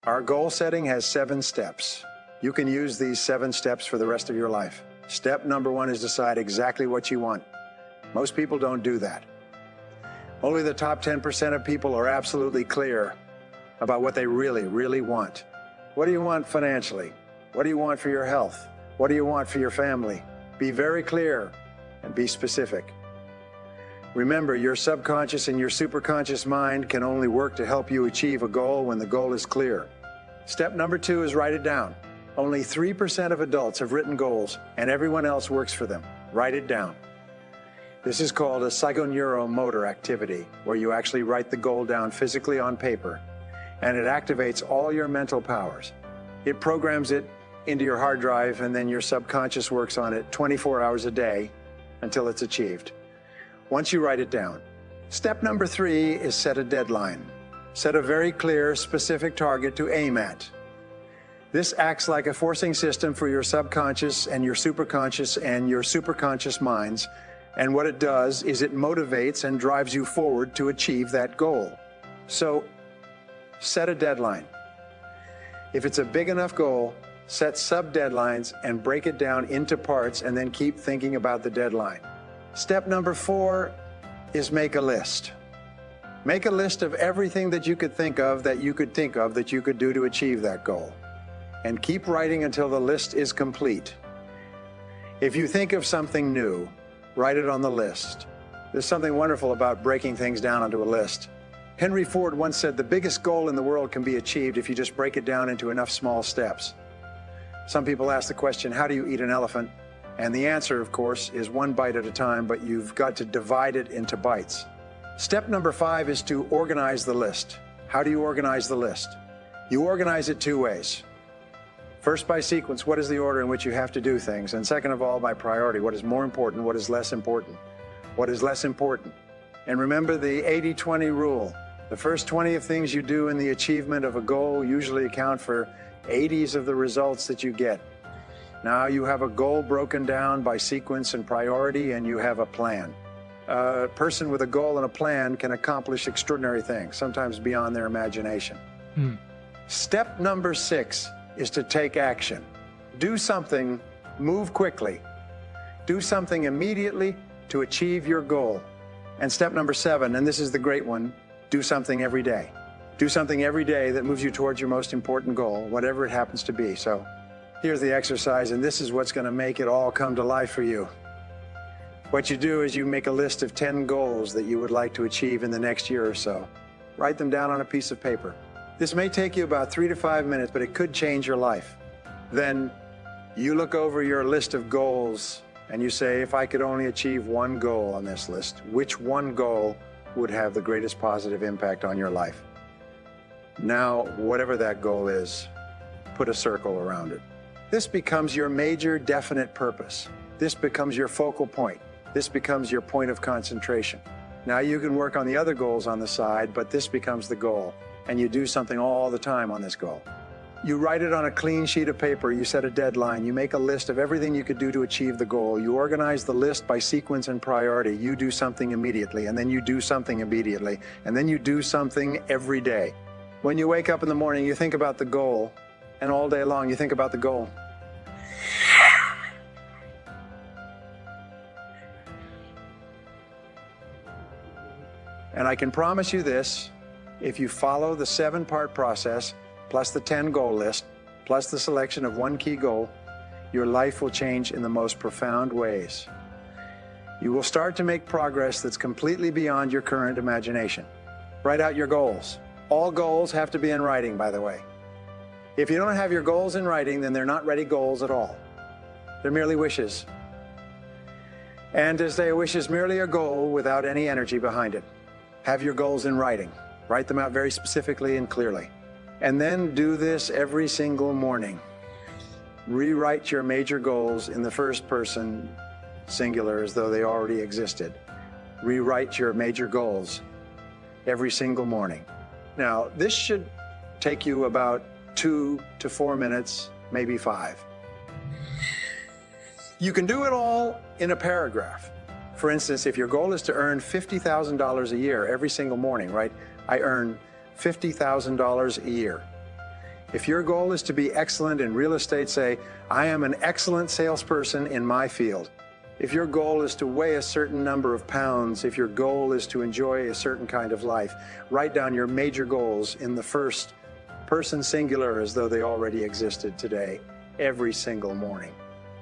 Our goal setting has 7 steps. You can use these 7 steps for the rest of your life. Step number 1 is decide exactly what you want. Most people don't do that. Only the top 10% of people are absolutely clear about what they really want. What do you want financially? What do you want for your health? What do you want for your family? Be very clear and be specific. Remember, your subconscious and your superconscious mind can only work to help you achieve a goal when the goal is clear. Step number 2 is write it down. Only 3% of adults have written goals, and everyone else works for them. Write it down. This is called a psychoneuromotor activity, where you actually write the goal down physically on paper, and it activates all your mental powers. It programs it into your hard drive, and then your subconscious works on it 24 hours a day until it's achieved. Once you write it down. Step number 3 is set a deadline. Set a very clear, specific target to aim at. This acts like a forcing system for your subconscious and your superconscious minds, and what it does is it motivates and drives you forward to achieve that goal. So, set a deadline. If it's a big enough goal, set sub-deadlines and break it down into parts, and then keep thinking about the deadline. Step number 4 is make a list. Make a list of everything that you could think of that you could do to achieve that goal. And keep writing until the list is complete. If you think of something new, write it on the list. There's something wonderful about breaking things down onto a list. Henry Ford once said the biggest goal in the world can be achieved if you just break it down into enough small steps. Some people ask the question, how do you eat an elephant? And the answer, of course, is 1 bite at a time, but you've got to divide it into bites. Step number 5 is to organize the list. How do you organize the list? You organize it 2 ways. First, by sequence, what is the order in which you have to do things? And second of all, by priority, what is more important, what is less important? What is less important? And remember the 80-20 rule. The first 20 of things you do in the achievement of a goal usually account for 80s of the results that you get. Now you have a goal broken down by sequence and priority, and you have a plan. A person with a goal and a plan can accomplish extraordinary things, sometimes beyond their imagination. Step number 6 is to take action. Do something, move quickly. Do something immediately to achieve your goal. And step number 7, and this is the great one, do something every day. Do something every day that moves you towards your most important goal, whatever it happens to be. So here's the exercise, and this is what's going to make it all come to life for you. What you do is you make a list of 10 goals that you would like to achieve in the next year or so. Write them down on a piece of paper. This may take you about 3 to 5 minutes, but it could change your life. Then you look over your list of goals and you say, if I could only achieve 1 goal on this list, which 1 goal would have the greatest positive impact on your life? Now, whatever that goal is, put a circle around it. This becomes your major definite purpose. This becomes your focal point. This becomes your point of concentration. Now you can work on the other goals on the side, but this becomes the goal, and you do something all the time on this goal. You write it on a clean sheet of paper, you set a deadline, you make a list of everything you could do to achieve the goal. You organize the list by sequence and priority. You do something immediately, and then you do something immediately, and then you do something every day. When you wake up in the morning, you think about the goal, and all day long you think about the goal. And I can promise you this, if you follow the 7-part process, plus the 10 goal list, plus the selection of 1 key goal, your life will change in the most profound ways. You will start to make progress that's completely beyond your current imagination. Write out your goals. All goals have to be in writing, by the way. If you don't have your goals in writing, then they're not ready goals at all. They're merely wishes. And to say a wish is merely a goal without any energy behind it. Have your goals in writing. Write them out very specifically and clearly. And then do this every single morning. Rewrite your major goals in the first person singular as though they already existed. Rewrite your major goals every single morning. Now, this should take you about 2 to 4 minutes, maybe 5. You can do it all in a paragraph. For instance, if your goal is to earn $50,000 a year every single morning, right? I earn $50,000 a year. If your goal is to be excellent in real estate, say, I am an excellent salesperson in my field. If your goal is to weigh a certain number of pounds, if your goal is to enjoy a certain kind of life, write down your major goals in the first person singular as though they already existed today, every single morning.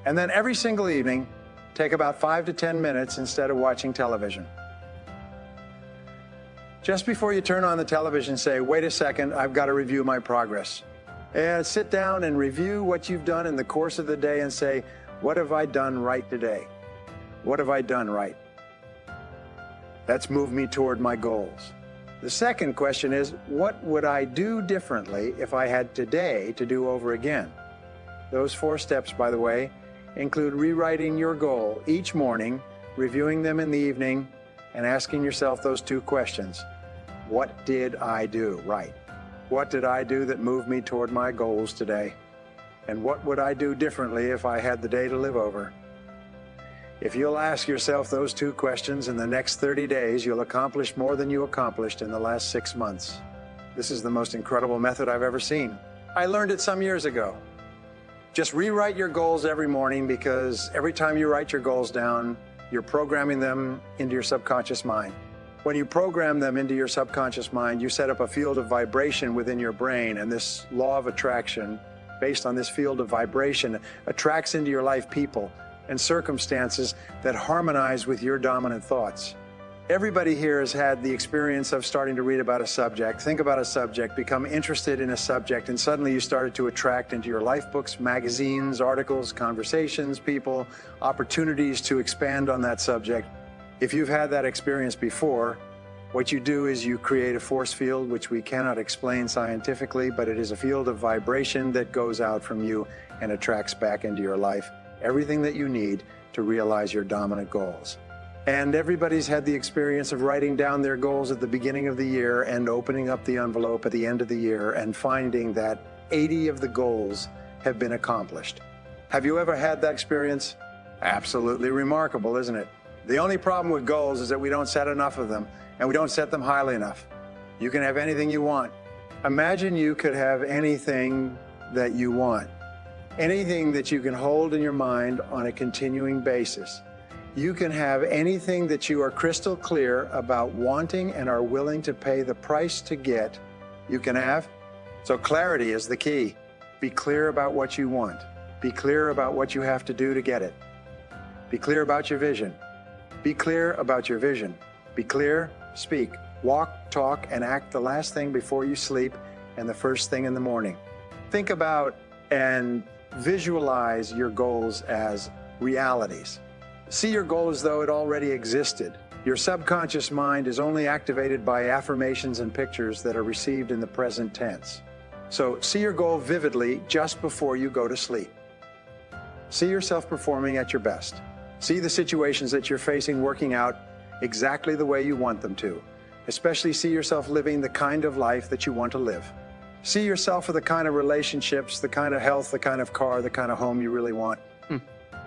And then every single evening, take about 5 to 10 minutes instead of watching television. Just before you turn on the television, say, wait a second, I've got to review my progress. And sit down and review what you've done in the course of the day and say, what have I done right today? What have I done right? That's moved me toward my goals. The second question is, what would I do differently if I had today to do over again? Those 4 steps, by the way, include rewriting your goal each morning, reviewing them in the evening, and asking yourself those 2 questions. What did I do right? What did I do that moved me toward my goals today? And what would I do differently if I had the day to live over? If you'll ask yourself those 2 questions in the next 30 days, you'll accomplish more than you accomplished in the last 6 months. This is the most incredible method I've ever seen. I learned it some years ago. Just rewrite your goals every morning, because every time you write your goals down, you're programming them into your subconscious mind. When you program them into your subconscious mind, you set up a field of vibration within your brain, and this law of attraction, based on this field of vibration, attracts into your life people and circumstances that harmonize with your dominant thoughts. Everybody here has had the experience of starting to read about a subject, think about a subject, become interested in a subject, and suddenly you started to attract into your life books, magazines, articles, conversations, people, opportunities to expand on that subject. If you've had that experience before, what you do is you create a force field, which we cannot explain scientifically, but it is a field of vibration that goes out from you and attracts back into your life everything that you need to realize your dominant goals. And everybody's had the experience of writing down their goals at the beginning of the year and opening up the envelope at the end of the year and finding that 80 of the goals have been accomplished. Have you ever had that experience? Absolutely remarkable, isn't it? The only problem with goals is that we don't set enough of them, and we don't set them highly enough. You can have anything you want. Imagine you could have anything that you want, anything that you can hold in your mind on a continuing basis. You can have anything that you are crystal clear about wanting and are willing to pay the price to get, you can have. So clarity is the key. Be clear about what you want. Be clear about what you have to do to get it. Be clear about your vision. Be clear about your vision. Be clear, speak, walk, talk, and act the last thing before you sleep and the first thing in the morning. Think about and visualize your goals as realities. See your goal as though it already existed. Your subconscious mind is only activated by affirmations and pictures that are received in the present tense. So see your goal vividly just before you go to sleep. See yourself performing at your best. See the situations that you're facing working out exactly the way you want them to. Especially see yourself living the kind of life that you want to live. See yourself for the kind of relationships, the kind of health, the kind of car, the kind of home you really want.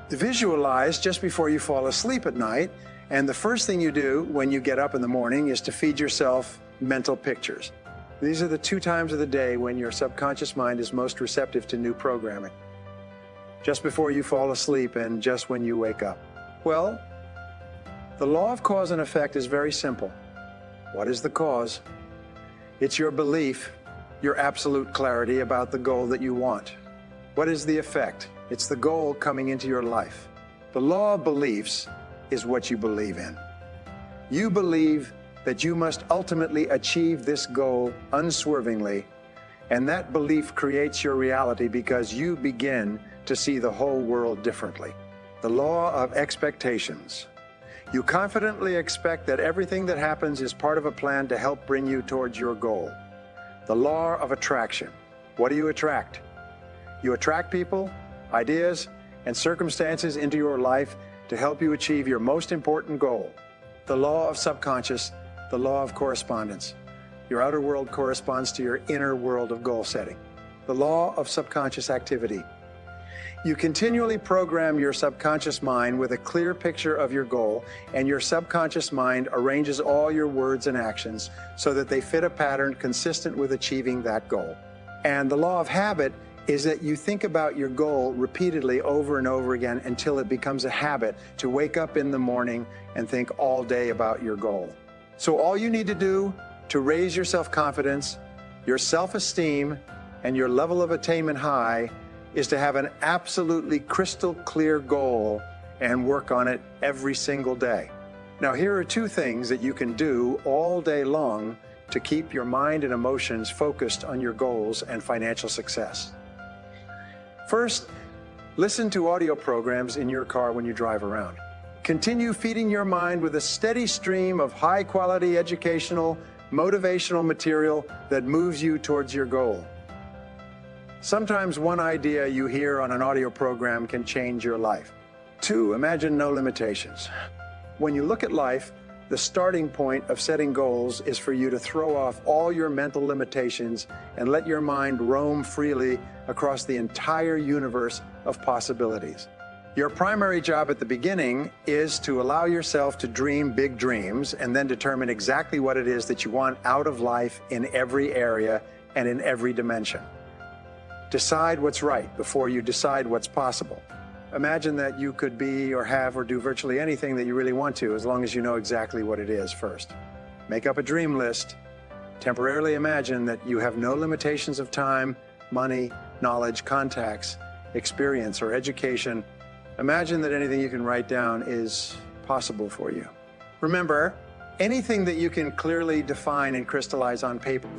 Visualize just before you fall asleep at night, and the first thing you do when you get up in the morning is to feed yourself mental pictures. These are the 2 times of the day when your subconscious mind is most receptive to new programming. Just before you fall asleep and just when you wake up. Well, the law of cause and effect is very simple. What is the cause? It's your belief, your absolute clarity about the goal that you want. What is the effect? It's the goal coming into your life. The law of beliefs is what you believe in. You believe that you must ultimately achieve this goal unswervingly, and that belief creates your reality because you begin to see the whole world differently. The law of expectations. You confidently expect that everything that happens is part of a plan to help bring you towards your goal. The law of attraction. What do you attract? You attract people, ideas, and circumstances into your life to help you achieve your most important goal. The law of subconscious, the law of correspondence. Your outer world corresponds to your inner world of goal setting. The law of subconscious activity. You continually program your subconscious mind with a clear picture of your goal, and your subconscious mind arranges all your words and actions so that they fit a pattern consistent with achieving that goal. And the law of habit is that you think about your goal repeatedly over and over again until it becomes a habit to wake up in the morning and think all day about your goal. So all you need to do to raise your self-confidence, your self-esteem, and your level of attainment high is to have an absolutely crystal clear goal and work on it every single day. Now, here are two things that you can do all day long to keep your mind and emotions focused on your goals and financial success. First, listen to audio programs in your car when you drive around. Continue feeding your mind with a steady stream of high-quality educational, motivational material that moves you towards your goal. Sometimes one idea you hear on an audio program can change your life. 2, imagine no limitations. When you look at life, the starting point of setting goals is for you to throw off all your mental limitations and let your mind roam freely across the entire universe of possibilities. Your primary job at the beginning is to allow yourself to dream big dreams and then determine exactly what it is that you want out of life in every area and in every dimension. Decide what's right before you decide what's possible. Imagine that you could be or have or do virtually anything that you really want to, as long as you know exactly what it is first. Make up a dream list. Temporarily imagine that you have no limitations of time, money, knowledge, contacts, experience, or education. Imagine that anything you can write down is possible for you. Remember, anything that you can clearly define and crystallize on paper.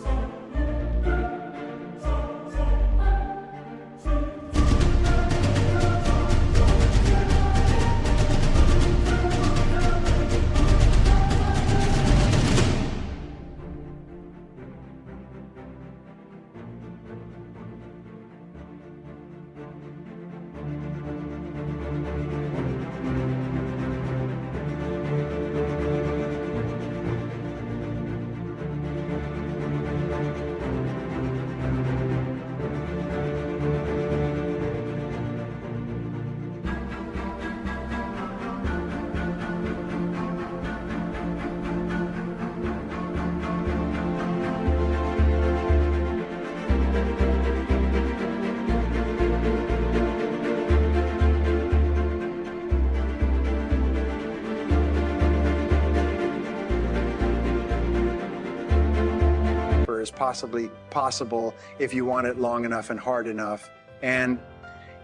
Is possibly possible if you want it long enough and hard enough, and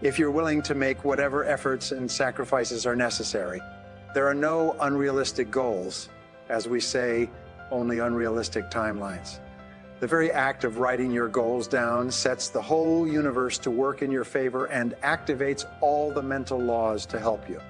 if you're willing to make whatever efforts and sacrifices are necessary. There are no unrealistic goals, as we say, only unrealistic timelines. The very act of writing your goals down sets the whole universe to work in your favor and activates all the mental laws to help you.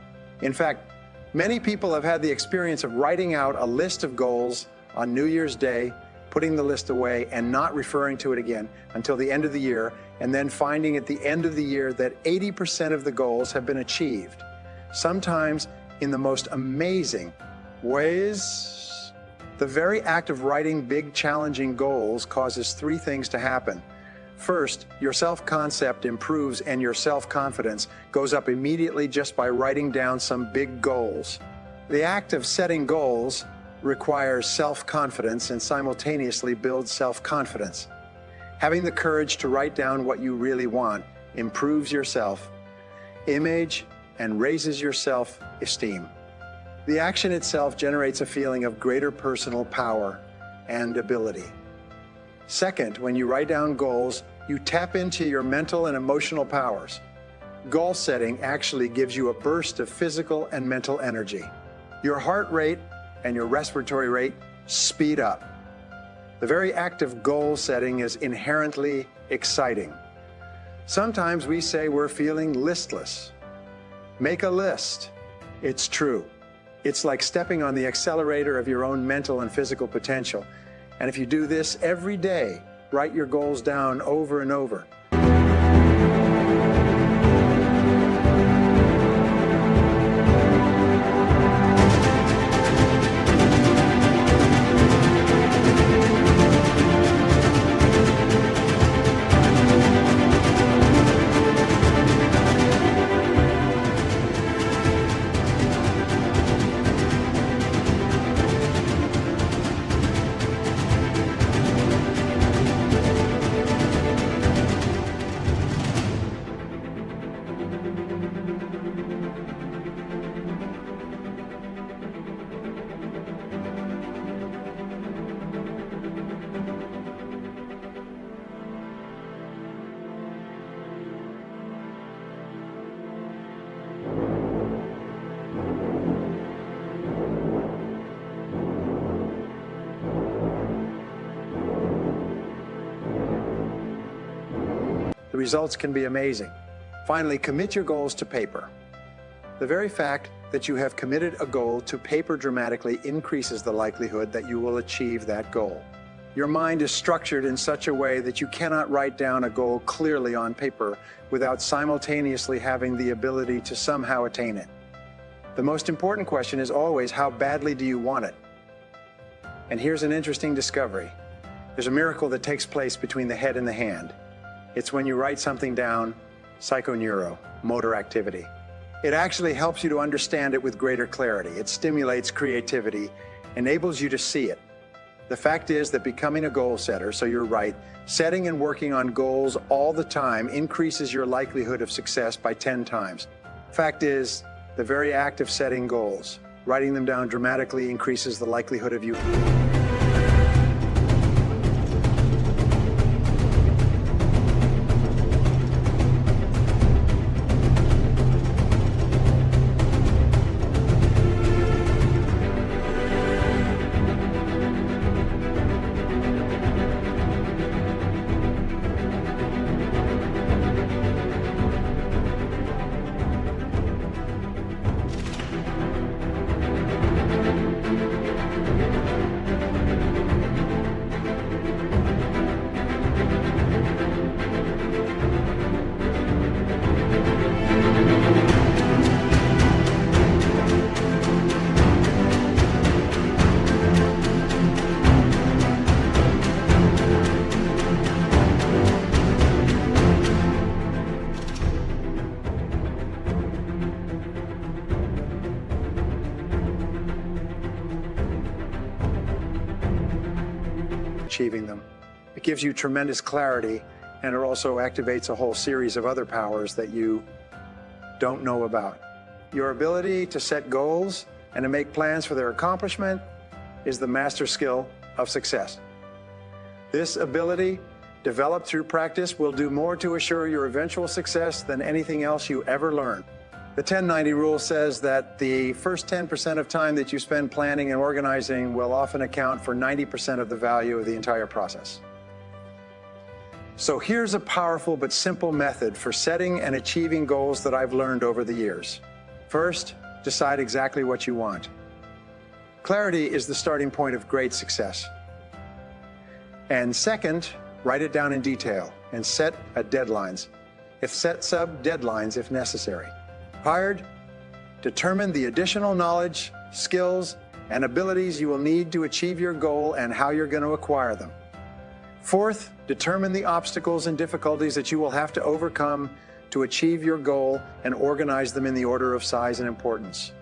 In fact, many people have had the experience of writing out a list of goals on New Year's Day, putting the list away and not referring to it again until the end of the year, and then finding at the end of the year that 80% of the goals have been achieved, sometimes in the most amazing ways. The very act of writing big, challenging goals causes 3 things to happen. First, your self-concept improves and your self-confidence goes up immediately just by writing down some big goals. The act of setting goals requires self-confidence and simultaneously builds self-confidence. Having the courage to write down what you really want improves your self-image and raises your self-esteem. The action itself generates a feeling of greater personal power and ability. Second, when you write down goals, you tap into your mental and emotional powers. Goal setting actually gives you a burst of physical and mental energy. Your heart rate and your respiratory rate speed up. The very act of goal setting is inherently exciting. Sometimes we say we're feeling listless. Make a list. It's true. It's like stepping on the accelerator of your own mental and physical potential. And if you do this every day, write your goals down over and over. The results can be amazing. Finally, commit your goals to paper. The very fact that you have committed a goal to paper dramatically increases the likelihood that you will achieve that goal. Your mind is structured in such a way that you cannot write down a goal clearly on paper without simultaneously having the ability to somehow attain it. The most important question is always, how badly do you want it? And here's an interesting discovery. There's a miracle that takes place between the head and the hand. It's when you write something down, psychoneuro, motor activity. It actually helps you to understand it with greater clarity. It stimulates creativity, enables you to see it. The fact is that becoming a goal setter, so you're right, setting and working on goals all the time increases your likelihood of success by 10 times. Fact is, the very act of setting goals, writing them down dramatically increases the likelihood of you. Achieving them. It gives you tremendous clarity, and it also activates a whole series of other powers that you don't know about. Your ability to set goals and to make plans for their accomplishment is the master skill of success. This ability, developed through practice, will do more to assure your eventual success than anything else you ever learn. The 10-90 rule says that the first 10% of time that you spend planning and organizing will often account for 90% of the value of the entire process. So here's a powerful but simple method for setting and achieving goals that I've learned over the years. First, decide exactly what you want. Clarity is the starting point of great success. And second, write it down in detail and set deadlines. Set sub-deadlines if necessary. Third, determine the additional knowledge, skills, and abilities you will need to achieve your goal and how you're going to acquire them. Fourth, determine the obstacles and difficulties that you will have to overcome to achieve your goal and organize them in the order of size and importance.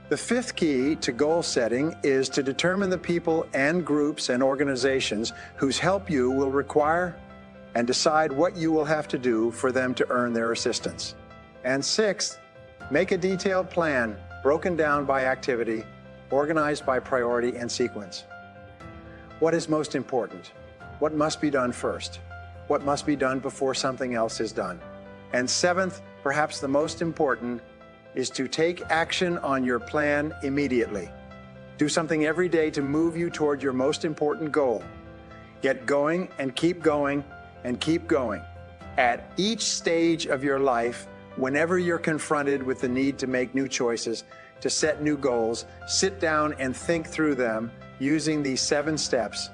The fifth key to goal setting is to determine the people and groups and organizations whose help you will require and decide what you will have to do for them to earn their assistance. And sixth, make a detailed plan, broken down by activity, organized by priority and sequence. What is most important? What must be done first? What must be done before something else is done? And seventh, perhaps the most important, is to take action on your plan immediately. Do something every day to move you toward your most important goal. Get going and keep going and keep going. At each stage of your life, whenever you're confronted with the need to make new choices, to set new goals, sit down and think through them using these 7 steps.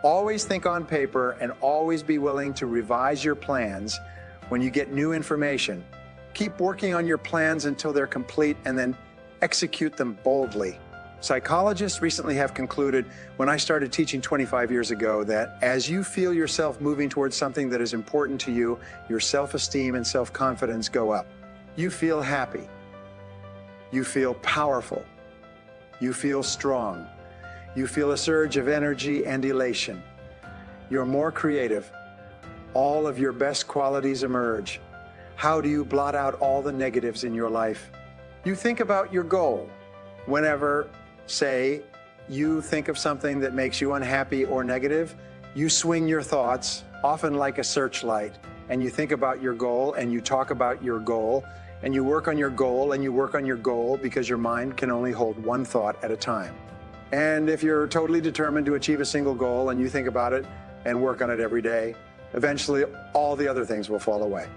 Always think on paper and always be willing to revise your plans when you get new information. Keep working on your plans until they're complete and then execute them boldly. Psychologists recently have concluded, when I started teaching 25 years ago, that as you feel yourself moving towards something that is important to you, your self-esteem and self-confidence go up. You feel happy. You feel powerful. You feel strong. You feel a surge of energy and elation. You're more creative. All of your best qualities emerge. How do you blot out all the negatives in your life? You think about your goal. Whenever, say, you think of something that makes you unhappy or negative, you swing your thoughts, often like a searchlight, and you think about your goal and you talk about your goal and you work on your goal and you work on your goal because your mind can only hold one thought at a time. And if you're totally determined to achieve a single goal and you think about it and work on it every day, eventually all the other things will fall away.